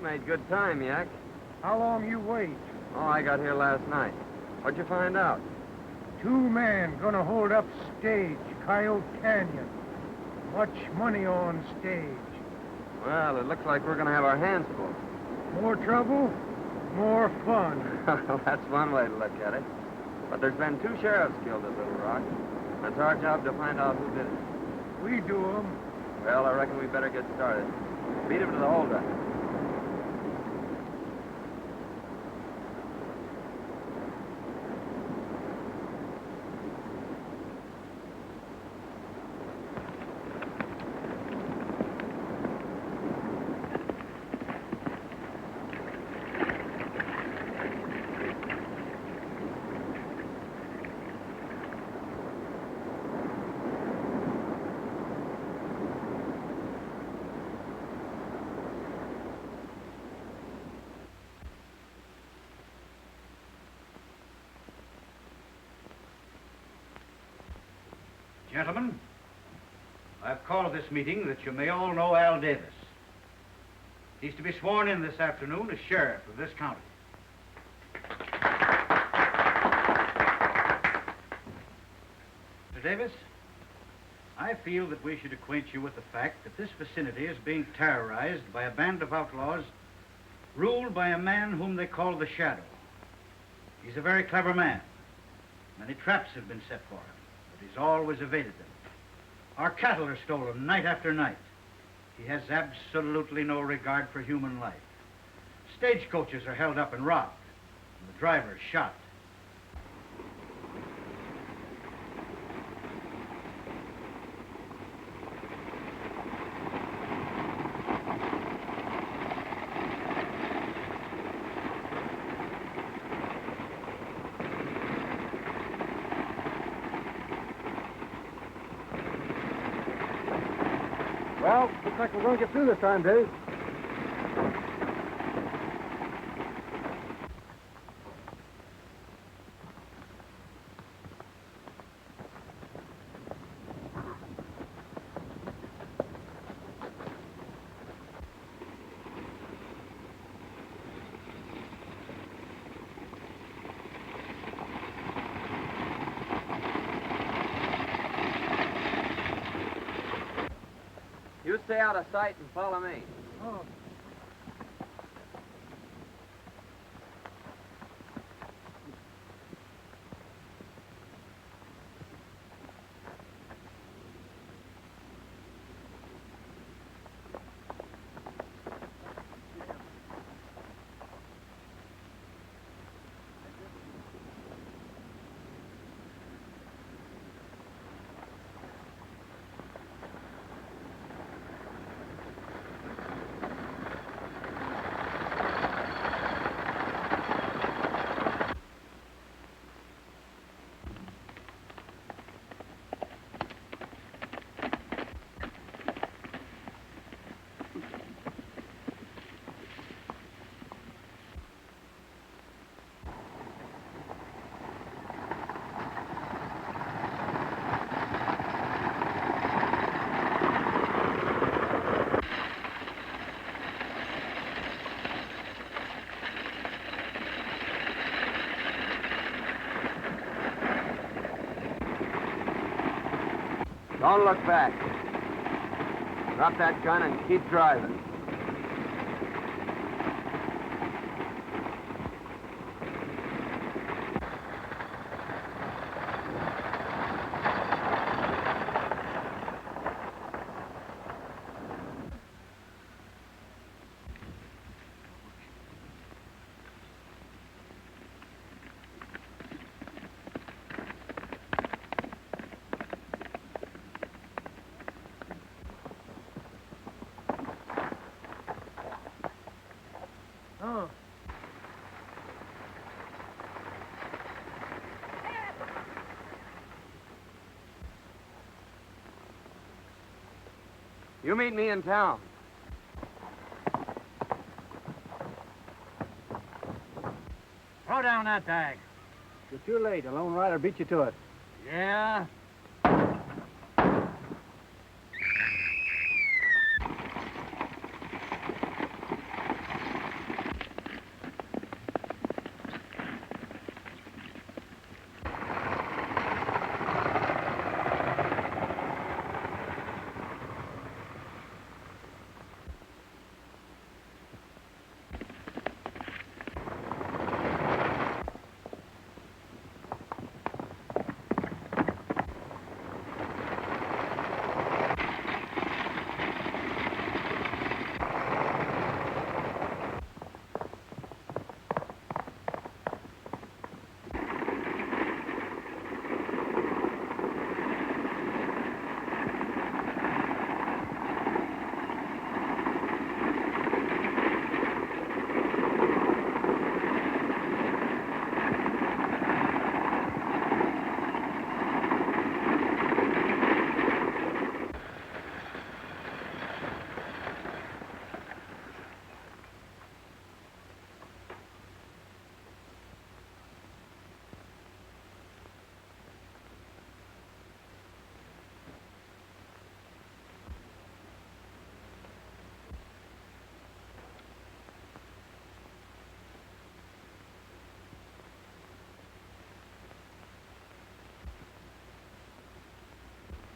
made good time, Yak. How long you wait? Oh, I got here last night. What'd you find out? 2 men gonna hold up stage, Coyote Canyon. Much money on stage. Well, it looks like we're gonna have our hands full. More trouble, more fun. That's one way to look at it. But there's been 2 sheriffs killed at Little Rock. It's our job to find out who did it. We do 'em. Well, I reckon we better get started. Beat him to the holdup. Gentlemen, I've called this meeting that you may all know Al Davis. He's to be sworn in this afternoon as sheriff of this county. Mr. Davis, I feel that we should acquaint you with the fact that this vicinity is being terrorized by a band of outlaws ruled by a man whom they call the Shadow. He's a very clever man. Many traps have been set for him. He's always evaded them. Our cattle are stolen night after night. He has absolutely no regard for human life. Stagecoaches are held up and robbed, and the drivers shot. Well, looks like we're gonna get through this time, Dave. You stay out of sight and follow me. Oh. Don't look back. Drop that gun and keep driving. Oh. You meet me in town. Throw down that bag. You're too late. A lone rider beat you to it. Yeah?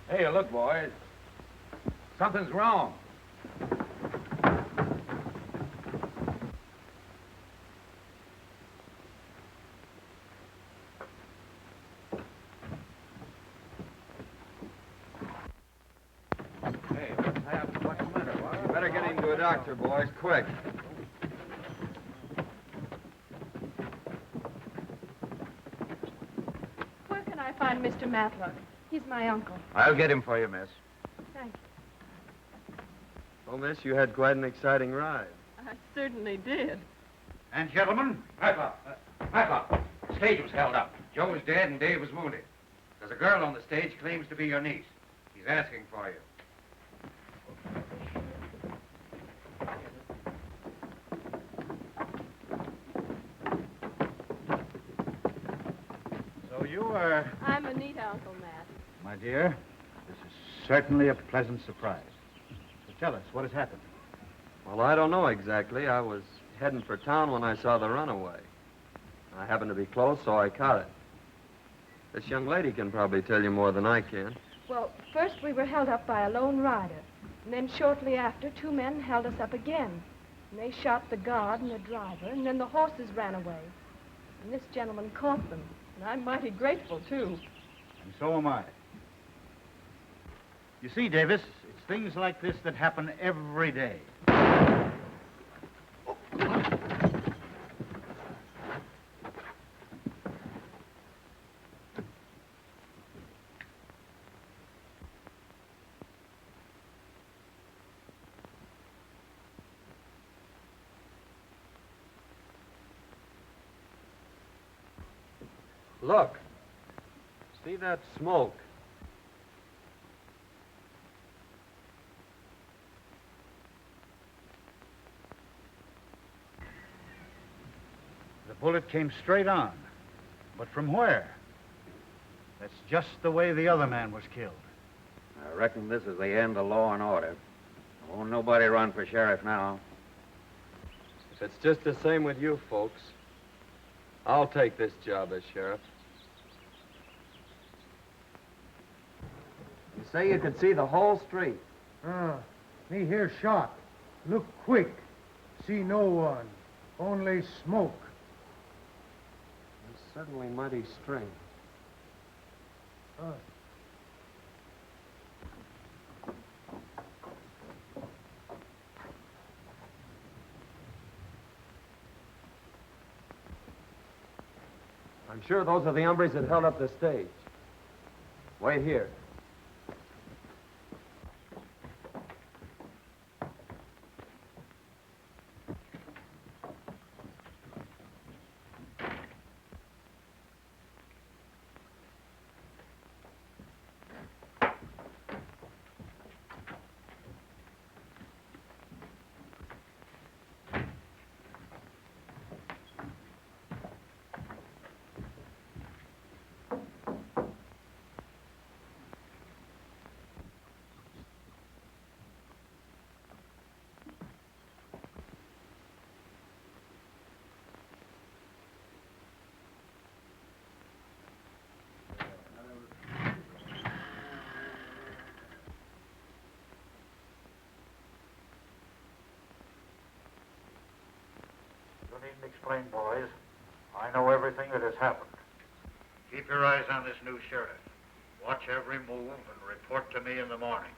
Hey, look, boys. Something's wrong. Hey, what's happened? What's the matter? You better get him to a doctor, boys, quick. Where can I find Mr. Matlock? He's my uncle. I'll get him for you, miss. Thank you. Well, miss, you had quite an exciting ride. I certainly did. And gentlemen, Matlock, the stage was held up. Joe was dead and Dave was wounded. There's a girl on the stage claims to be your niece. He's asking for you. so you are... I'm Anita, Uncle Matt. My dear, this is certainly a pleasant surprise. So tell us, what has happened? Well, I don't know exactly. I was heading for town when I saw the runaway. I happened to be close, so I caught it. This young lady can probably tell you more than I can. Well, first we were held up by a lone rider. And then shortly after, 2 men held us up again. And they shot the guard and the driver, and then the horses ran away. And this gentleman caught them. And I'm mighty grateful, too. And so am I. You see, Davis, it's things like this that happen every day. Look. See that smoke? The bullet came straight on. But from where? That's just the way the other man was killed. I reckon this is the end of law and order. Won't nobody run for sheriff now. If it's just the same with you folks, I'll take this job as sheriff. You say you could see the whole street. Me hear shot. Look quick. See no one. Only smoke. It's certainly mighty strange. I'm sure those are the hombres that held up the stage. Wait here. You needn't explain, boys. I know everything that has happened. Keep your eyes on this new sheriff. Watch every move and report to me in the morning.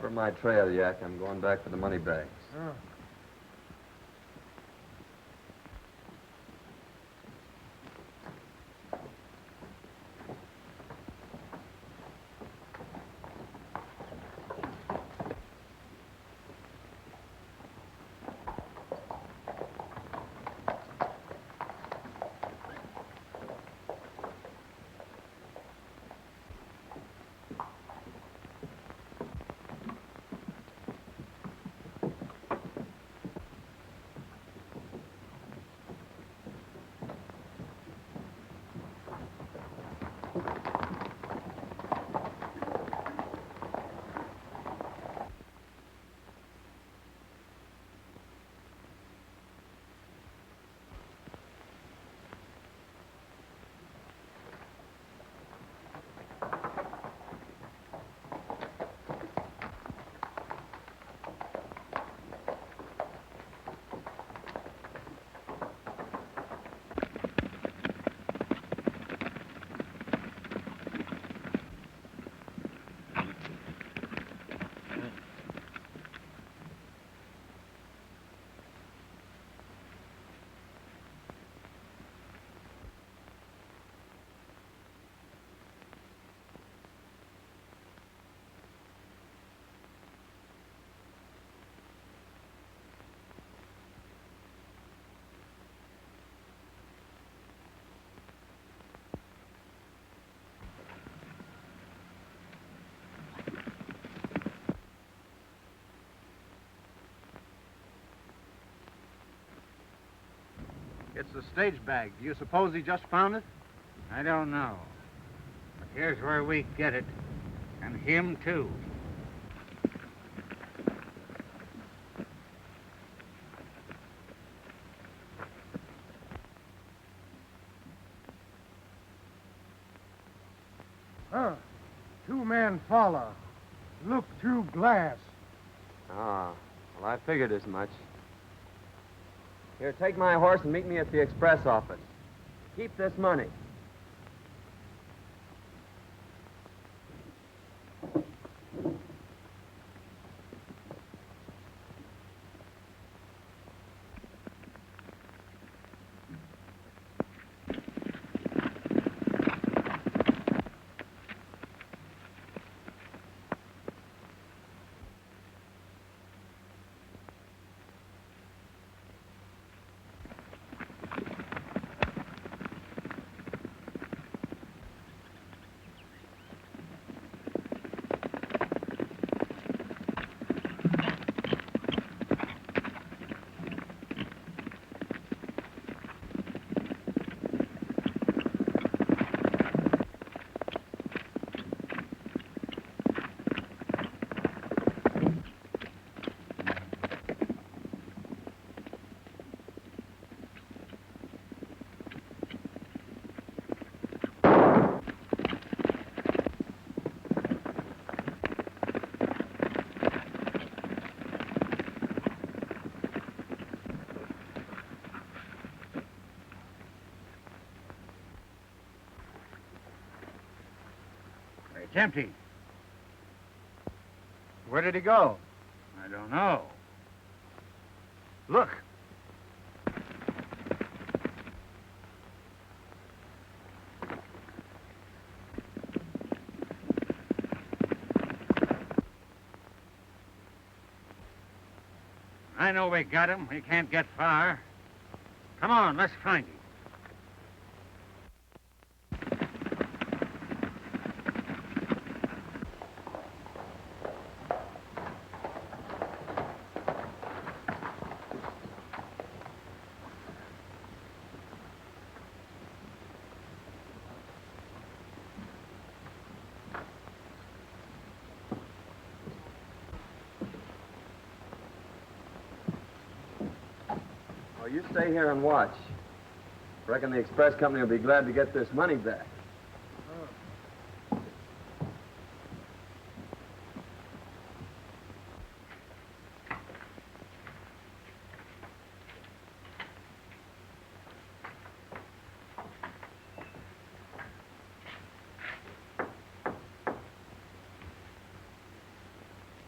Cover my trail, Yak. I'm going back for the money bags. Oh. It's the stage bag. Do you suppose he just found it? I don't know. But here's where we get it. And him, too. Huh. Two men follow. Look through glass. Ah, well, I figured as much. Here, take my horse and meet me at the express office. Keep this money. It's empty. Where did he go? I don't know. Look. I know we got him. We can't get far. Come on, let's find him. Oh, you stay here and watch. Reckon the express company will be glad to get this money back.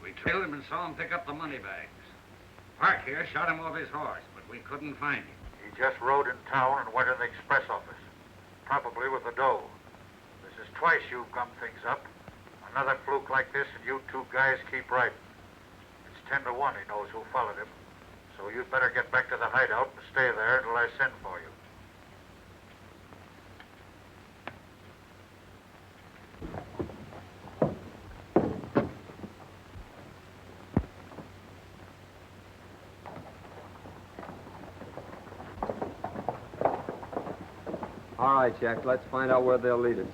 We trailed him and saw him pick up the money bags. Park here shot him off his horse, but we couldn't find him. He just rode in town and went in the express office, probably with the dough. This is twice you've gummed things up. Another fluke like this and you two guys keep right. It's 10 to 1 he knows who followed him. So you'd better get back to the hideout and stay there until I send for you. All right, Jack, let's find out where they'll lead us.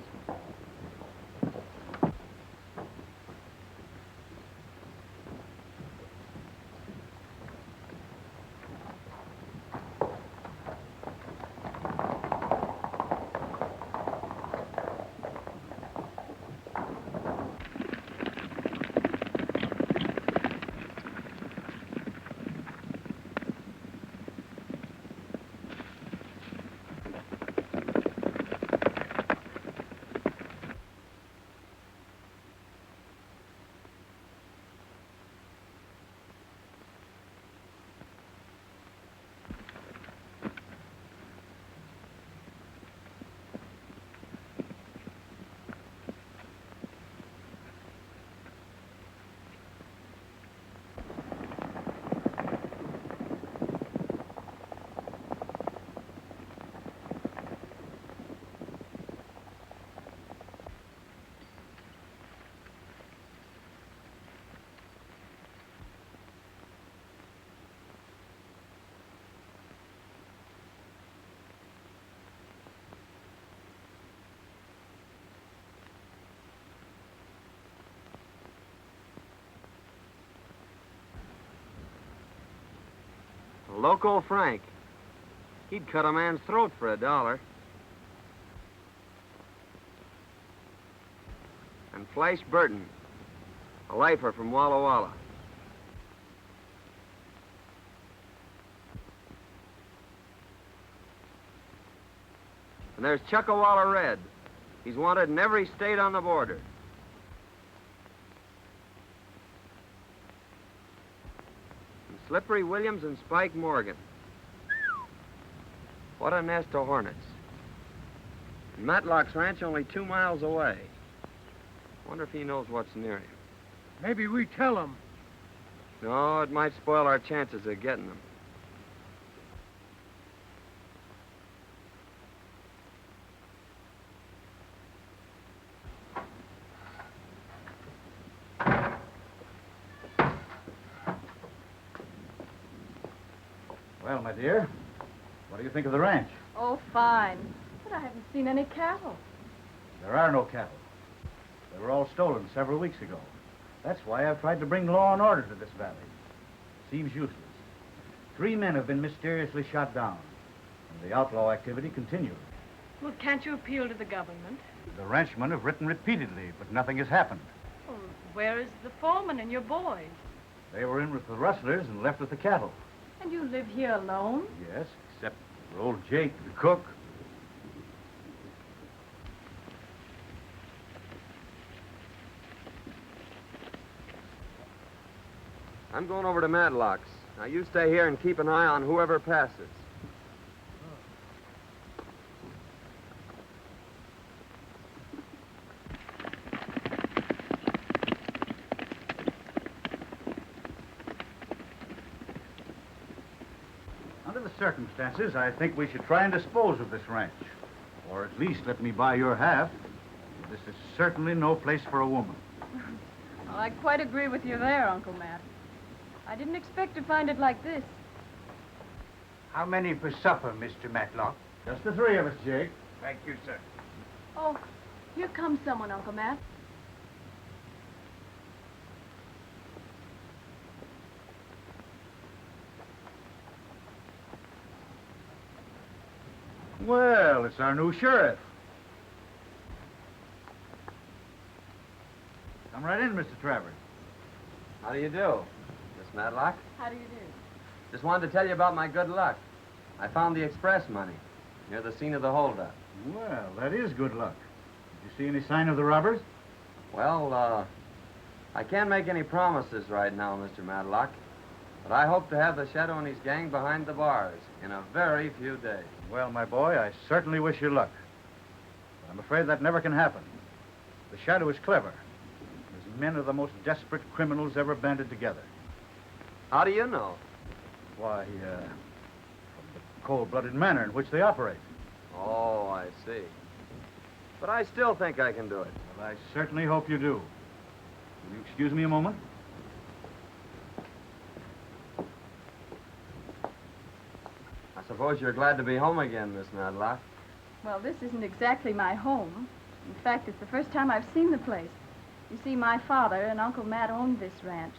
Loco Frank. He'd cut a man's throat for $1. And Flash Burton, a lifer from Walla Walla. And there's Chuckawalla Red. He's wanted in every state on the border. Slippery Williams and Spike Morgan. What a nest of hornets. And Matlock's ranch only 2 miles away. Wonder if he knows what's near him. Maybe we tell him. No, it might spoil our chances of getting them. Well, my dear, what do you think of the ranch? Oh, fine. But I haven't seen any cattle. There are no cattle. They were all stolen several weeks ago. That's why I've tried to bring law and order to this valley. Seems useless. 3 men have been mysteriously shot down, and the outlaw activity continues. Well, can't you appeal to the government? The ranchmen have written repeatedly, but nothing has happened. Well, where is the foreman and your boys? They were in with the rustlers and left with the cattle. And you live here alone? Yes, except for old Jake, the cook. I'm going over to Matlock's. Now, you stay here and keep an eye on whoever passes. Under the circumstances, I think we should try and dispose of this ranch. Or at least let me buy your half. This is certainly no place for a woman. Well, I quite agree with you there, Uncle Matt. I didn't expect to find it like this. How many for supper, Mr. Matlock? Just the 3 of us, Jake. Thank you, sir. Oh, here comes someone, Uncle Matt. Well, it's our new sheriff. Come right in, Mr. Travers. How do you do, Miss Matlock? How do you do? Just wanted to tell you about my good luck. I found the express money near the scene of the holdup. Well, that is good luck. Did you see any sign of the robbers? Well, I can't make any promises right now, Mr. Matlock, but I hope to have the Shadow and his gang behind the bars in a very few days. Well, my boy, I certainly wish you luck. But I'm afraid that never can happen. The Shadow is clever. His men are the most desperate criminals ever banded together. How do you know? Why, from the cold-blooded manner in which they operate. Oh, I see. But I still think I can do it. Well, I certainly hope you do. Will you excuse me a moment? I suppose you're glad to be home again, Miss Matlock. Well, this isn't exactly my home. In fact, it's the first time I've seen the place. You see, my father and Uncle Matt owned this ranch.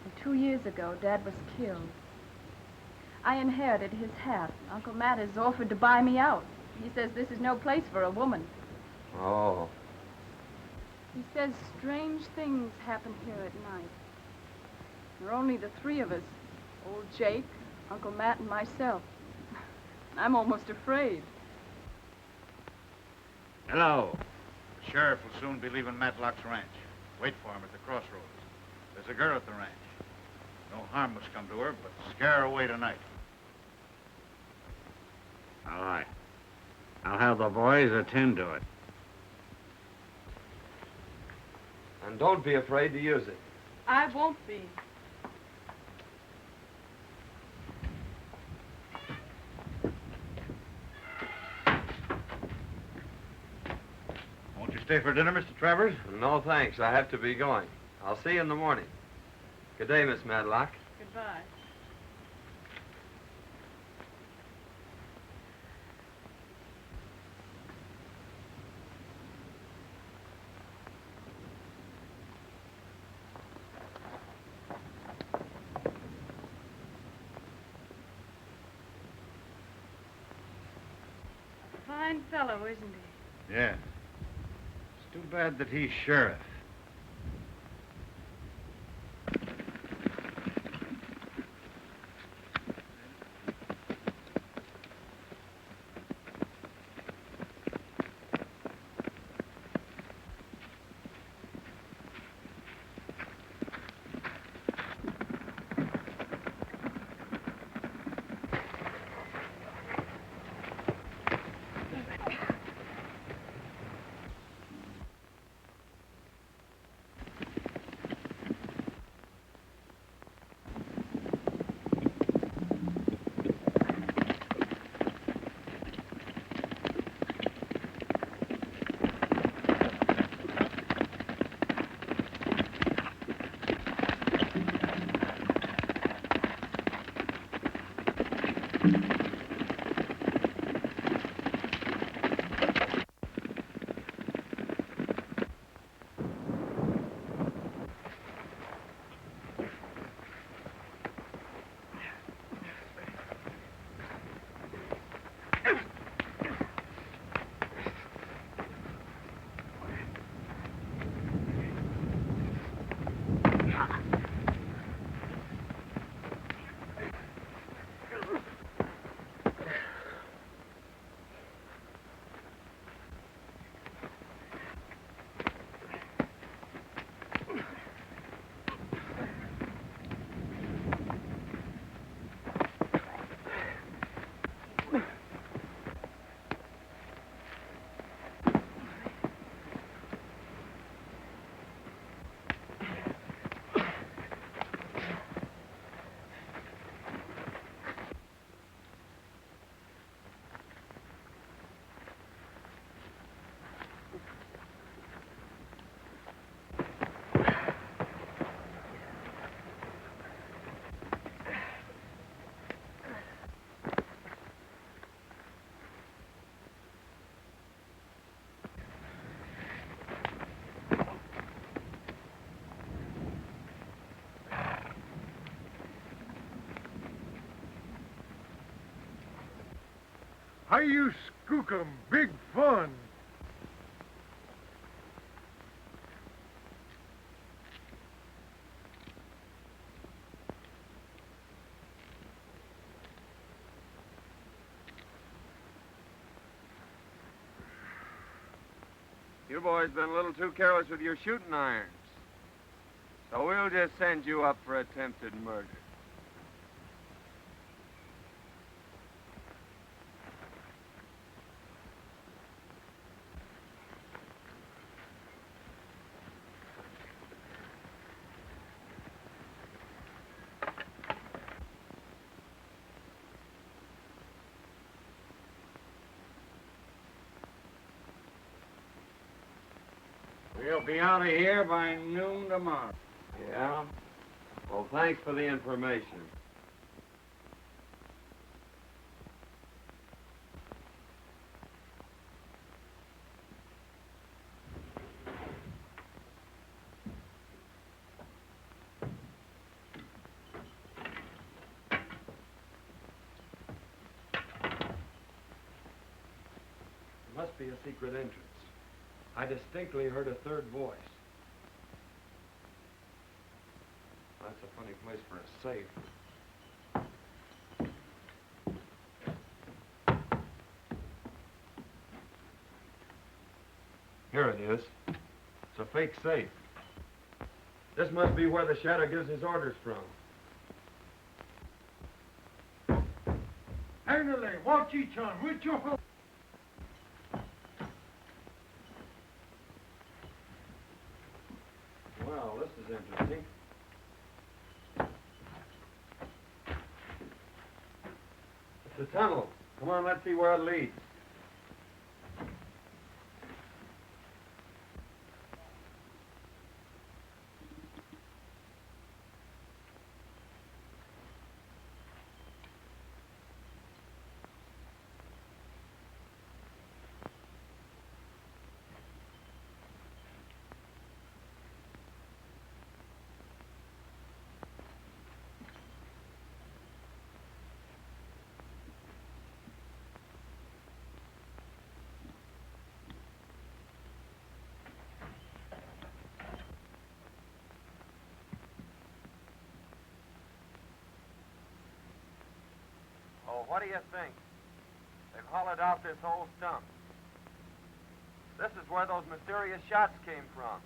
And 2 years ago, Dad was killed. I inherited his hat. Uncle Matt has offered to buy me out. He says this is no place for a woman. Oh. He says strange things happen here at night. There are only the three of us. Old Jake, Uncle Matt, and myself. I'm almost afraid. Hello. The sheriff will soon be leaving Matlock's ranch. Wait for him at the crossroads. There's a girl at the ranch. No harm must come to her, but scare her away tonight. All right. I'll have the boys attend to it. And don't be afraid to use it. I won't be. Won't you stay for dinner, Mr. Travers? No, thanks. I have to be going. I'll see you in the morning. Good day, Miss Matlock. Goodbye. Fine fellow, isn't he? Yeah. It's too bad that he's sheriff. How you skook 'em? Big fun. You boys been a little too careless with your shooting irons. So we'll just send you up for attempted murder. We'll be out of here by noon tomorrow. Yeah? Well, thanks for the information. There must be a secret entrance. I distinctly heard a third voice. That's a funny place for a safe. Here it is. It's a fake safe. This must be where the shadow gives his orders from. Hillie, watch each on with your help. Well, this is interesting. It's a tunnel. Come on, let's see where it leads. Oh, what do you think? They've hollowed out this whole stump. This is where those mysterious shots came from.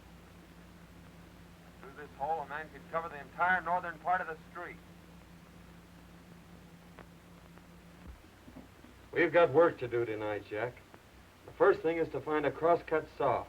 Through this hole, a man could cover the entire northern part of the street. We've got work to do tonight, Jack. The first thing is to find a cross-cut saw.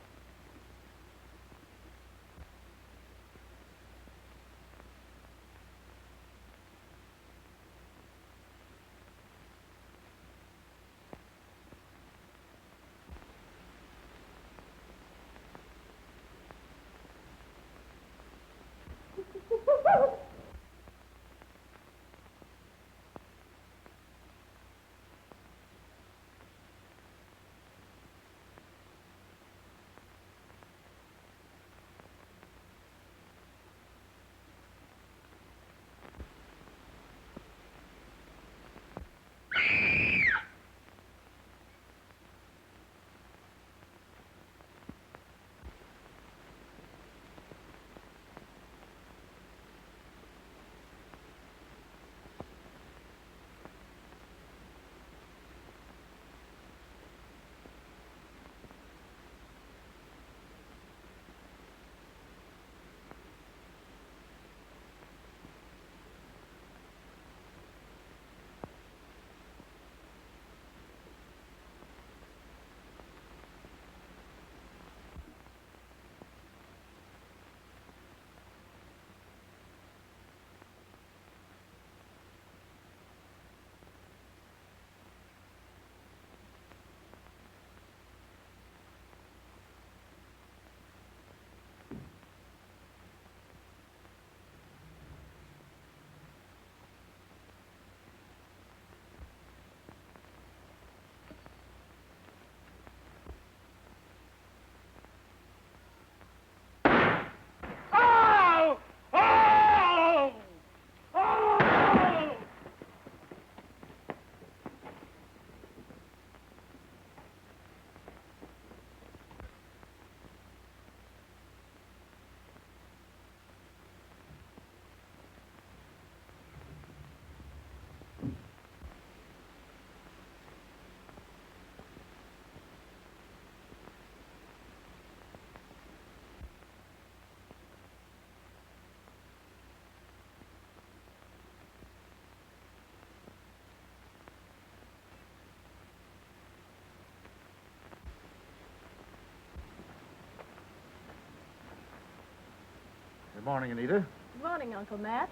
morning, Anita. Good morning, Uncle Matt.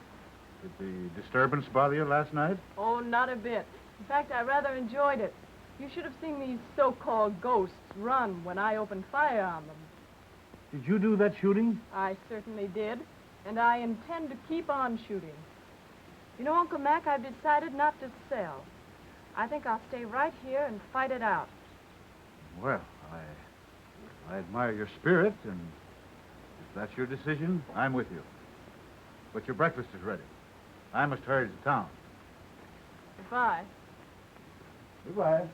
Did the disturbance bother you last night? Oh, not a bit. In fact, I rather enjoyed it. You should have seen these so-called ghosts run when I opened fire on them. Did you do that shooting? I certainly did, and I intend to keep on shooting. You know, Uncle Mac, I've decided not to sell. I think I'll stay right here and fight it out. Well, I admire your spirit, and if that's your decision, I'm with you. But your breakfast is ready. I must hurry to town. Goodbye. Goodbye.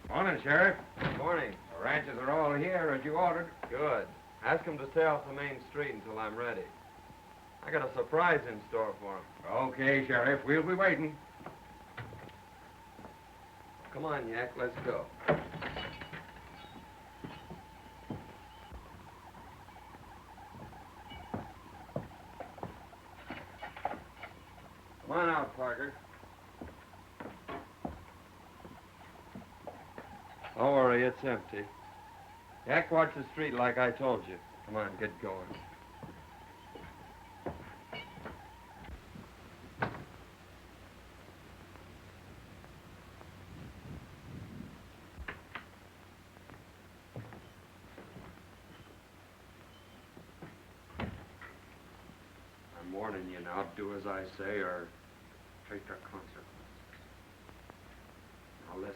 Morning, Sheriff. Morning. The ranches are all here as you ordered. Good. Ask them to stay off the main street until I'm ready. I got a surprise in store for them. Okay, Sheriff, we'll be waiting. Come on, Yak, let's go. Come on out, Parker. Don't worry, it's empty. Yak, watch the street like I told you. Come on, get going. I'm warning you now, do as I say or take the consequences. Now listen.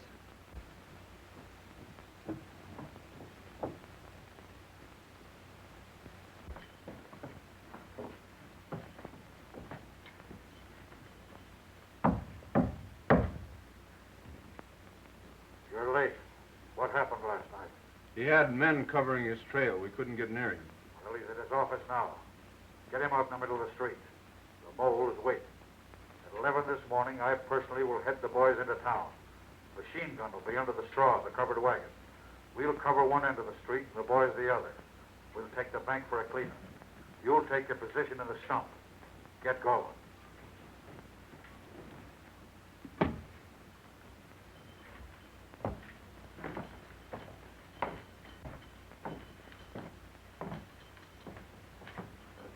You're late. What happened last night? He had men covering his trail. We couldn't get near him. Well, he's at his office now. Get him out in the middle of the street. The mole is waiting. At 11 this morning, I personally will head the boys into town. Machine gun will be under the straw of the covered wagon. We'll cover one end of the street and the boys the other. We'll take the bank for a cleanup. You'll take your position in the stump. Get going.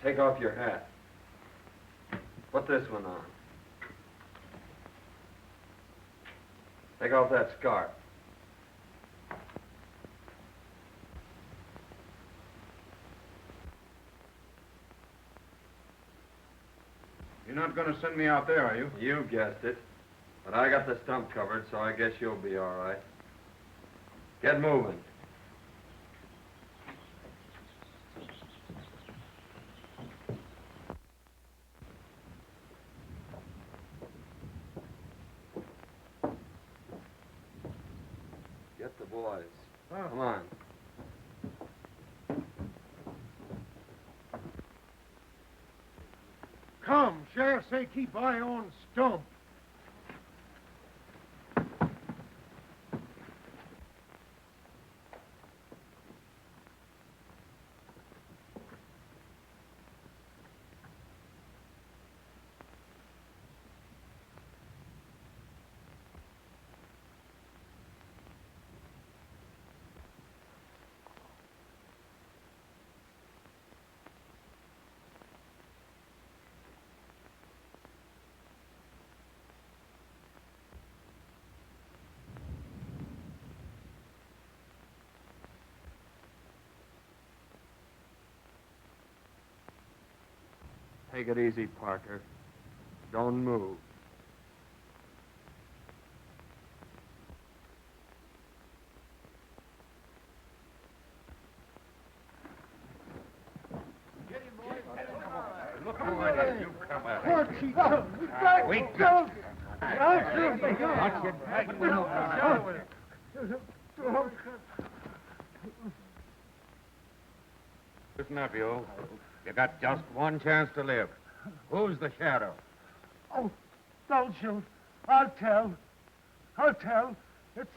Take off your hat. Put this one on. Take off that scarf. You're not going to send me out there, are you? You guessed it. But I got the stump covered, so I guess you'll be all right. Get moving. Get the boys. Come on. Come, Sheriff say keep eye on stump. Take it easy, Parker. Don't move. Look who it is. You come out. Wait, Listen up, you. You got just one chance to live. Who's the shadow? Oh, don't shoot. I'll tell. I'll tell. It's...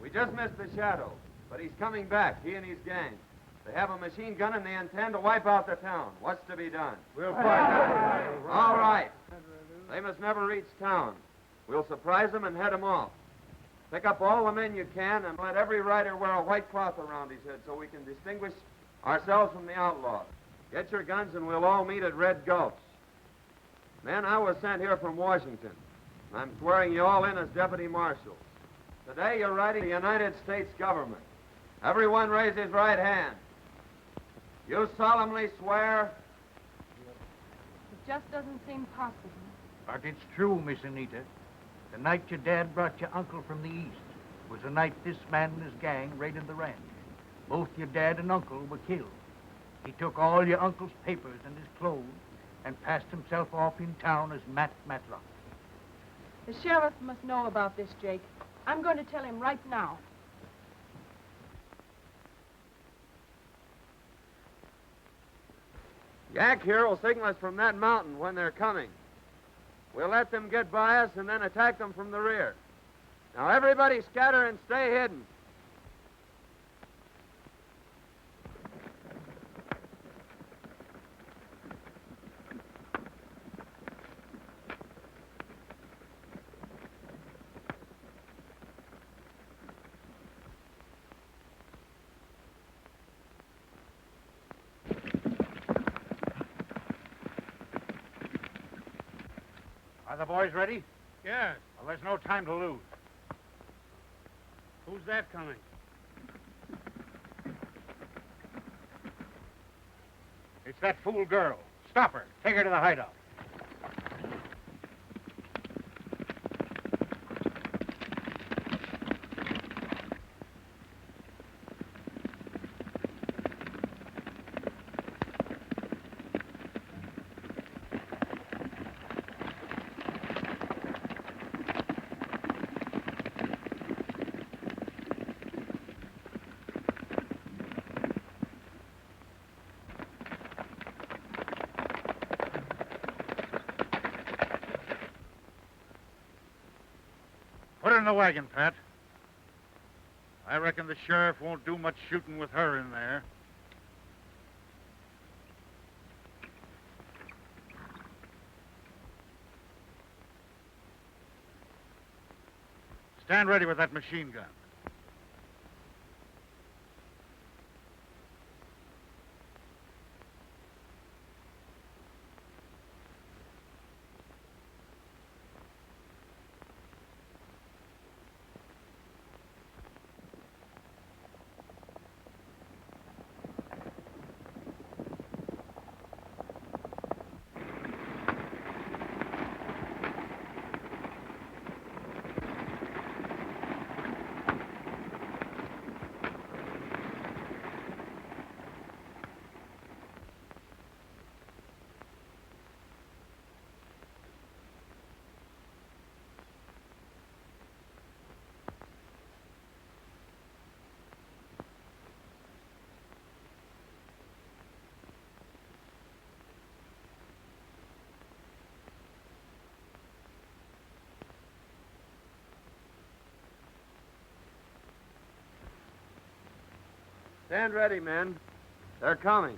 We just missed the shadow, but he's coming back, he and his gang. They have a machine gun and they intend to wipe out the town. What's to be done? We'll find out. All right. They must never reach town. We'll surprise them and head them off. Pick up all the men you can and let every rider wear a white cloth around his head so we can distinguish ourselves from the outlaws. Get your guns and we'll all meet at Red Gulch. Men, I was sent here from Washington. I'm swearing you all in as deputy marshals. Today you're riding the United States government. Everyone raise his right hand. You solemnly swear? It just doesn't seem possible. But it's true, Miss Anita. The night your dad brought your uncle from the east was the night this man and his gang raided the ranch. Both your dad and uncle were killed. He took all your uncle's papers and his clothes and passed himself off in town as Matt Matlock. The sheriff must know about this, Jake. I'm going to tell him right now. Yak here will signal us from that mountain when they're coming. We'll let them get by us and then attack them from the rear. Now everybody scatter and stay hidden. Are the boys ready? Yes. Well, there's no time to lose. Who's that coming? It's that fool girl. Stop her. Take her to the hideout. Put her in the wagon, Pat. I reckon the sheriff won't do much shooting with her in there. Stand ready with that machine gun. Stand ready, men. They're coming.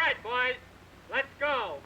right, boys. Let's go.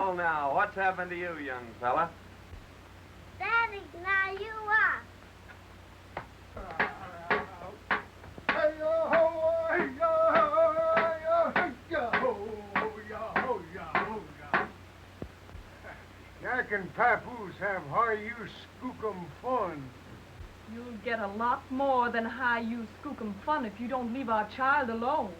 Well, now, what's happened to you, young fella? Daddy, now you are. Yak and Papoose have high-use skookum fun. You'll get a lot more than high-use skookum fun if you don't leave our child alone.